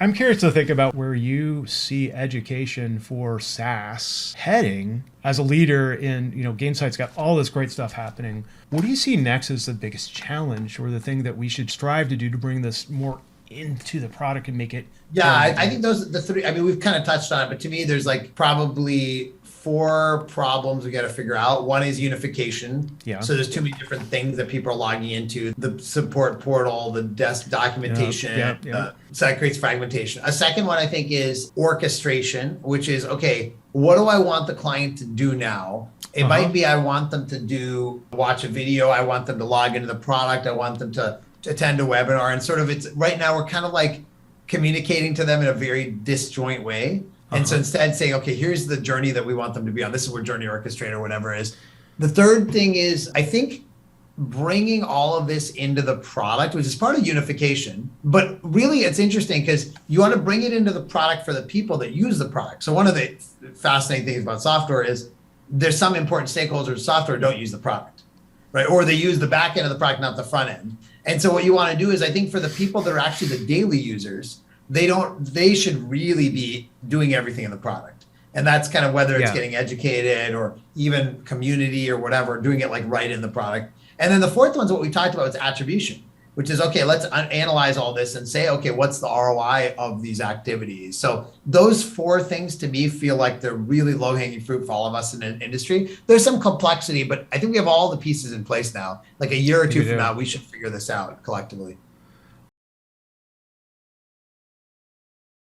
I'm curious to think about where you see education for SaaS heading as a leader in, Gainsight's got all this great stuff happening. What do you see next as the biggest challenge or the thing that we should strive to do to bring this more into the product and make it? Yeah, I think those are the three. I mean, we've kind of touched on it, but to me, there's like probably 4 problems we got to figure out. One is unification. Yeah. So there's too many different things that people are logging into. The support portal, the desk documentation. So that creates fragmentation. A second one I think is orchestration, which is, okay, what do I want the client to do now? It might be I want them to watch a video. I want them to log into the product. I want them to attend a webinar. And sort of it's right now we're kind of like communicating to them in a very disjoint way. And so instead saying, okay, here's the journey that we want them to be on. This is where Journey Orchestrator or whatever is. The third thing is, I think, bringing all of this into the product, which is part of unification. But really, it's interesting because you want to bring it into the product for the people that use the product. So one of the fascinating things about software is there's some important stakeholders of software don't use the product, right? Or they use the back end of the product, not the front end. And so what you want to do is, I think for the people that are actually the daily users, they should really be doing everything in the product. And that's kind of whether it's getting educated or even community or whatever, doing it like right in the product. And then the fourth one's what we talked about is attribution, which is, okay, let's analyze all this and say, okay, what's the ROI of these activities? So those 4 things to me feel like they're really low hanging fruit for all of us in an industry. There's some complexity, but I think we have all the pieces in place now. Like a year or 2 from now, we should figure this out collectively.